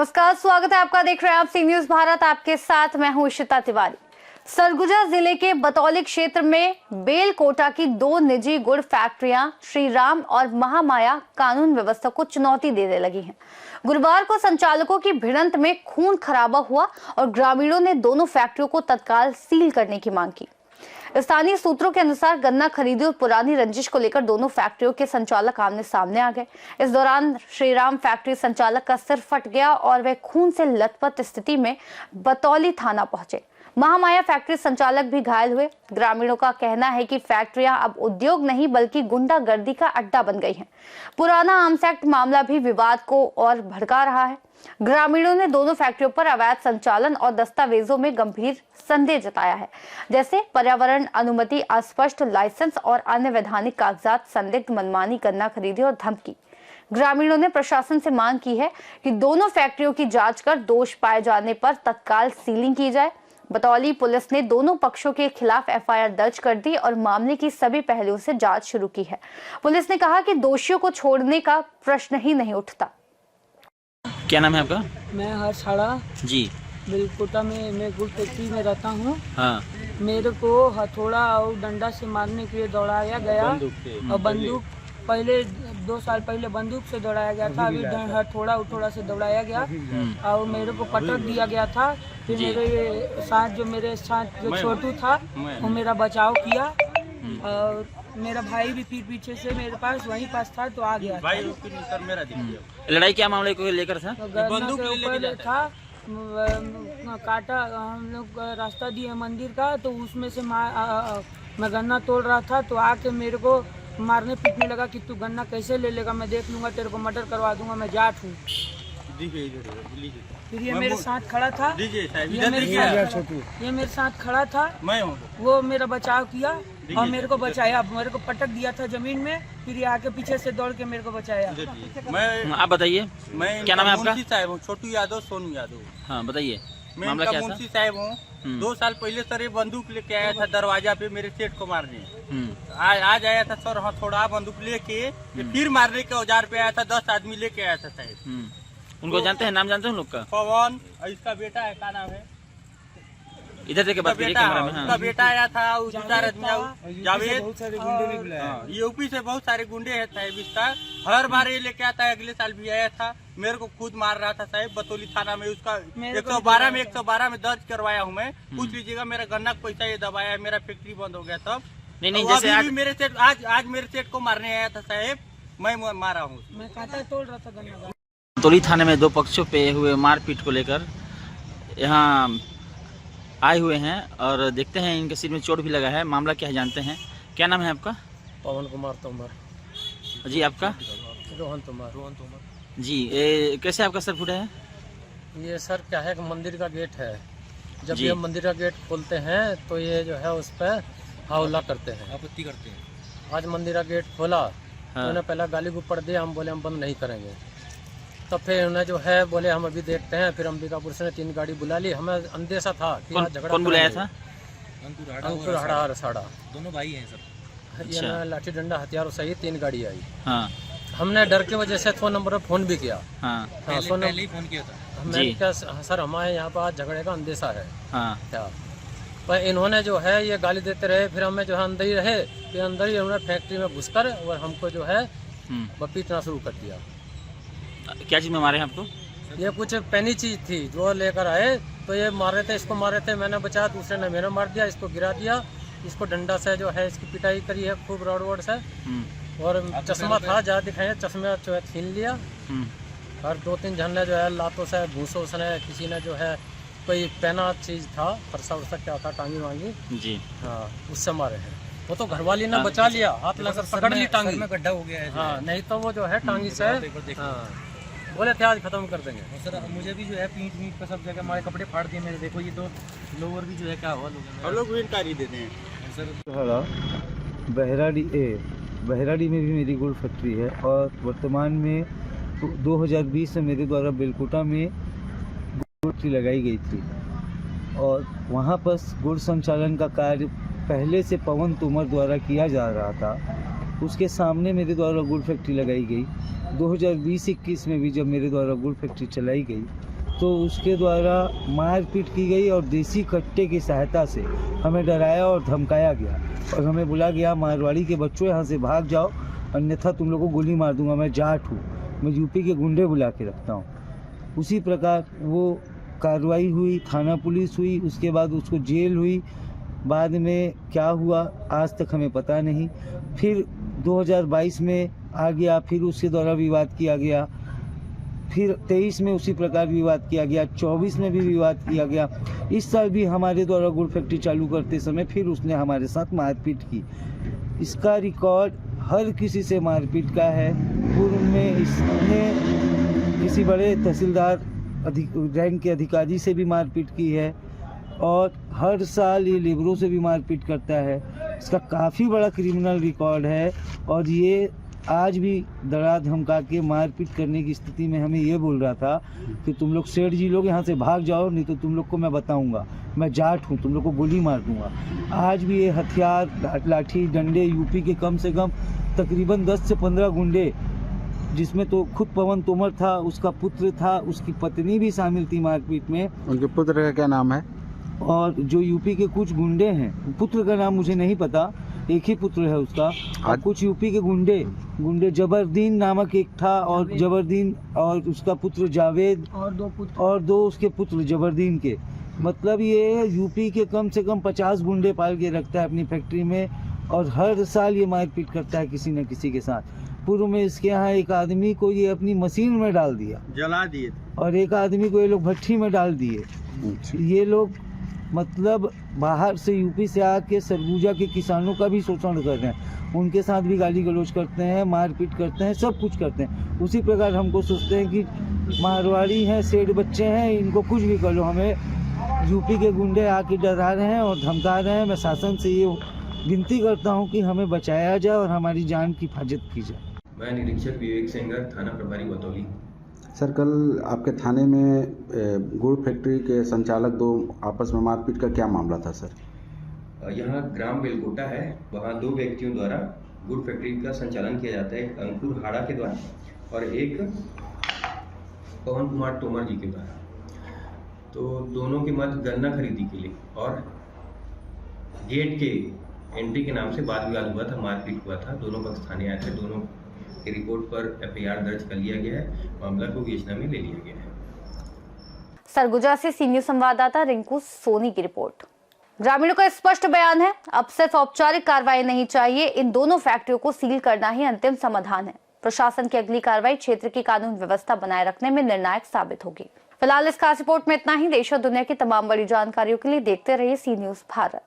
नमस्कार, स्वागत है आपका। देख रहे हैं आप सी न्यूज भारत, आपके साथ मैं हूं इशिता तिवारी। सरगुजा जिले के बतौली क्षेत्र में बेलकोटा की 2 निजी गुड़ फैक्ट्रियां श्री राम और महामाया कानून व्यवस्था को चुनौती देने लगी हैं। गुरुवार को संचालकों की भिड़ंत में खून खराबा हुआ और ग्रामीणों ने दोनों फैक्ट्रियों को तत्काल सील करने की मांग की। स्थानीय सूत्रों के अनुसार गन्ना खरीदी और पुरानी रंजिश को लेकर दोनों फैक्ट्रियों के संचालक आमने सामने आ गए। इस दौरान श्रीराम फैक्ट्री संचालक का सिर फट गया और वह खून से लथपथ स्थिति में बतौली थाना पहुंचे। महामाया फैक्ट्री संचालक भी घायल हुए। ग्रामीणों का कहना है कि फैक्ट्रियां अब उद्योग नहीं बल्कि गुंडागर्दी का अड्डा बन गई हैं। पुराना आर्म्स एक्ट मामला भी विवाद को और भड़का रहा है। ग्रामीणों ने दोनों फैक्ट्रियों पर अवैध संचालन और दस्तावेजों में गंभीर संदेह जताया है, जैसे पर्यावरण अनुमति, अस्पष्ट लाइसेंस और अन्य वैधानिक कागजात, संदिग्ध मनमानी गन्ना खरीदी और धमकी। ग्रामीणों ने प्रशासन से मांग की है कि दोनों फैक्ट्रियों की जांच कर दोष पाए जाने पर तत्काल सीलिंग की जाए। बतौली पुलिस ने दोनों पक्षों के खिलाफ एफआईआर दर्ज कर दी और मामले की सभी पहलुओं से जांच शुरू की है। पुलिस ने कहा कि दोषियों को छोड़ने का प्रश्न ही नहीं उठता। क्या नाम है आपका? मैं हरसाड़ा जी। बेलकोटा में मैं गुड़ फैक्ट्री में रहता हूँ। हाँ। मेरे को हथौड़ा और डंडा से मारने के लिए दौड़ाया गया और बंदूक पहले 2 साल पहले बंदूक से दौड़ाया गया था, अभी हथौड़ा से दौड़ाया गया और मेरे को पटक दिया गया था। फिर मेरे साथ जो छोटू था वो मेरा बचाव किया और मेरा भाई भी फिर पीछे से मेरे पास वहीं पास था तो आ गया था। लड़ाई क्या मामले को लेकर था? बंदूक के ऊपर था, काटा। हम लोग रास्ता दिए मंदिर का तो उसमें से मैं गन्ना तोड़ रहा था तो आके मेरे को मारने पीटने लगा कि तू गन्ना कैसे ले लेगा, मैं देख लूंगा, तेरे को मर्डर करवा दूंगा, मैं जाट हूँ। फिर ये मेरे साथ खड़ा था, ये मेरे साथ खड़ा था, वो मेरा बचाव किया और मेरे को बचाया। मेरे को पटक दिया था जमीन में, फिर ये आके पीछे से दौड़ के मेरे को बचाया। आप बताइए, क्या नाम है आपका? साहब हूँ, छोटू यादव, सोनू यादव। हाँ बताइए, मैं मामला क्या था? मुंशी साहब हूँ। 2 साल पहले सर ये बंदूक लेके आया था दरवाजा पे मेरे सेठ को मारने। आज आया था सर हथौड़ा बंदूक लेके, फिर मारने के औजार पे आया था। 10 आदमी लेके आया था साहब। उनको जानते हैं? नाम जानते हैं उन लोग का? पवन, इसका बेटा है, क्या नाम है? इधर से बात करिए कैमरा में। उसका बेटा आया था, जावेद। यूपी से बहुत सारे गुंडे है साहब। इसका हर बार ये लेके आता है, अगले साल भी आया था, मेरे को खुद मार रहा था साहब बतौली थाना में। उसका 112 में दर्ज करवाया हूँ मैं। पूछ लीजिएगा, मेरा गन्ना का पैसा ये दबाया है, मेरा फैक्ट्री बंद हो गया तब। नहीं जैसे आज मेरे सेठ आज मेरे सेठ को मारने आया था साहब, मैं मारा हूँ। मैं कांटा तोड़ रहा था गन्ना। बतौली थाने में 2 पक्षों पे हुए मारपीट को लेकर यहाँ आए हुए हैं और देखते हैं इनके सिर में चोट भी लगा है। मामला क्या है जानते हैं। क्या नाम है आपका? पवन कुमार तोमर। जी। आपका? रोहन तोमर। जी। कैसे आपका सर फूटा है? ये सर क्या है कि मंदिर का गेट है, जब जी। ये मंदिर का गेट खोलते हैं तो ये जो है उस पर हमला करते हैं, आपत्ति करते हैं। आज मंदिर का गेट खोला तो हाँ। उन्हें पहला गाली गुप्पड़ दिया, हम बोले हम बंद नहीं करेंगे। तो फिर उन्हें जो है बोले हम अभी देखते हैं। फिर अंबिकापुर से 3 गाड़ी बुला ली। हमें अंदेशा था कि आज झगड़ा। कौन बुलाया था? अंकुर हड़ा साड़ा, दोनों भाई हैं सर। ये लाठी डंडा हथियारों सहित 3 गाड़ी आई। हाँ। हमने डर की वजह से 100 नंबर पर फोन भी किया। हाँ। पहले ही फोन किया था। मैंने क्या सर हमारे यहाँ पर आज झगड़े का अंदेशा है। हाँ। क्या पर इन्होंने जो है ये गाली देते रहे, फिर हमें जो है अंदर ही रहे, फिर अंदर ही उन्होंने फैक्ट्री में घुसकर और हमको जो है पीटना शुरू कर दिया। क्या चीज में मारे हैं आपको? ये कुछ पैनी चीज थी जो लेकर आए तो ये मार रहे थे, इसको मार रहे थे, मैंने बचाया, दूसरे ने मैंने मार दिया, इसको गिरा दिया, इसको डंडा से जो है इसकी पिटाई करी है खूब रॉड वॉड से। और चश्मा था ज़्यादा दिखाया, चश्मे जो है छीन लिया। और 2-3 झंडे जो है लातों से भूसों से, किसी ने जो है कोई पहना चीज था, फरसा वरसा क्या था, टांगी वांगी जी। हाँ, उससे मारे हैं। वो तो घरवाली ने बचा लिया, हाथ लगा पकड़ ली टांगी में, गड्ढा हो गया है। हाँ, नहीं तो वो जो है टांगी से बोले थे आज खत्म कर देंगे। सर मुझे भी जो है पीठ मीट का सब जगह हमारे कपड़े फाड़ दिए मेरे। देखो ये तो लोअर भी जो है क्या हुआ, हम लोग भी इनकारी देते हैं सर। बहराड़ी में भी मेरी गुड़ फैक्ट्री है और वर्तमान में 2020 में मेरे द्वारा बेलकोटा में गुड़ फैक्ट्री लगाई गई थी और वहाँ पर गुड़ संचालन का कार्य पहले से पवन तोमर द्वारा किया जा रहा था। उसके सामने मेरे द्वारा गुड़ फैक्ट्री लगाई गई। 2020-21 में भी जब मेरे द्वारा गुड़ फैक्ट्री चलाई गई तो उसके द्वारा मारपीट की गई और देसी कट्टे की सहायता से हमें डराया और धमकाया गया और हमें बोला गया मारवाड़ी के बच्चों यहाँ से भाग जाओ, अन्यथा तुम लोग को गोली मार दूंगा, मैं जाट हूँ, मैं यूपी के गुंडे बुला के रखता हूँ। उसी प्रकार वो कार्रवाई हुई, थाना पुलिस हुई, उसके बाद उसको जेल हुई। बाद में क्या हुआ आज तक हमें पता नहीं। फिर 2022 में आ गया, फिर उसके द्वारा विवाद किया गया, फिर 23 में उसी प्रकार विवाद किया गया, 24 में भी विवाद किया गया। इस साल भी हमारे द्वारा गुड़ फैक्ट्री चालू करते समय फिर उसने हमारे साथ मारपीट की। इसका रिकॉर्ड हर किसी से मारपीट का है। पूर्व में इसने किसी बड़े तहसीलदार रैंक के अधिकारी से भी मारपीट की है और हर साल ये लेबरों से भी मारपीट करता है। इसका काफ़ी बड़ा क्रिमिनल रिकॉर्ड है और ये आज भी डरा धमका के मारपीट करने की स्थिति में हमें ये बोल रहा था कि तुम लोग सेठ जी लोग यहाँ से भाग जाओ, नहीं तो तुम लोग को मैं बताऊंगा, मैं जाट हूँ, तुम लोग को गोली मार दूंगा। आज भी ये हथियार, लाठी, डंडे, यूपी के कम से कम तकरीबन 10 से 15 गुंडे, जिसमें तो खुद पवन तोमर था, उसका पुत्र था, उसकी पत्नी भी शामिल थी मारपीट में। उनके पुत्र का क्या नाम है? और जो यूपी के कुछ गुंडे हैं, पुत्र का नाम मुझे नहीं पता, एक ही पुत्र है उसका। और कुछ यूपी के गुंडे जबरदीन नामक एक था और जबरदीन और उसका पुत्र जावेद और दो उसके पुत्र जबरदीन के। मतलब ये यूपी के कम से कम 50 गुंडे पाल के रखता है अपनी फैक्ट्री में और हर साल ये मारपीट करता है किसी न किसी के साथ। पूर्व में इसके यहाँ एक आदमी को ये अपनी मशीन में डाल दिया, जला दिए और एक आदमी को ये लोग भट्ठी में डाल दिए। ये लोग मतलब बाहर से यूपी से आके सरगुजा के किसानों का भी शोषण कर रहे हैं, उनके साथ भी गाली गलौज करते हैं, मारपीट करते हैं, सब कुछ करते हैं। उसी प्रकार हमको सोचते हैं कि मारवाड़ी हैं, सेठ बच्चे हैं, इनको कुछ भी कर लो, हमें यूपी के गुंडे आके डरा रहे हैं और धमका रहे हैं। मैं शासन से ये विनती करता हूँ कि हमें बचाया जाए और हमारी जान की हिफाजत की जाए। मैं निरीक्षक विवेक सेंगर, थाना प्रभारी बतौली। सर, कल आपके थाने में गुड़ फैक्ट्री के संचालक दो आपस में मारपीट का क्या मामला था सर? यहाँ ग्राम बेलकोटा है, वहाँ दो व्यक्तियों द्वारा गुड़ फैक्ट्री का संचालन किया जाता है, एक अंकुर हाड़ा के द्वारा और एक पवन कुमार तोमर जी के द्वारा। तो दोनों के मध्य गन्ना खरीदी के लिए और गेट के एंट्री के नाम से वाद विवाद हुआ था, मारपीट हुआ था। दोनों पक्ष थाने आए थे, दोनों की रिपोर्ट पर FIR दर्ज कर लिया गया है, मामला को विवेचना में ले लिया गया है। सरगुजा से सी न्यूज संवाददाता रिंकू सोनी की रिपोर्ट। ग्रामीणों का स्पष्ट बयान है, अब सिर्फ औपचारिक कार्रवाई नहीं चाहिए, इन दोनों फैक्ट्रियों को सील करना ही अंतिम समाधान है। प्रशासन की अगली कार्रवाई क्षेत्र की कानून व्यवस्था बनाए रखने में निर्णायक साबित होगी। फिलहाल इस खास रिपोर्ट में इतना ही। देश और दुनिया की तमाम बड़ी जानकारियों के लिए देखते रहिए सी न्यूज भारत।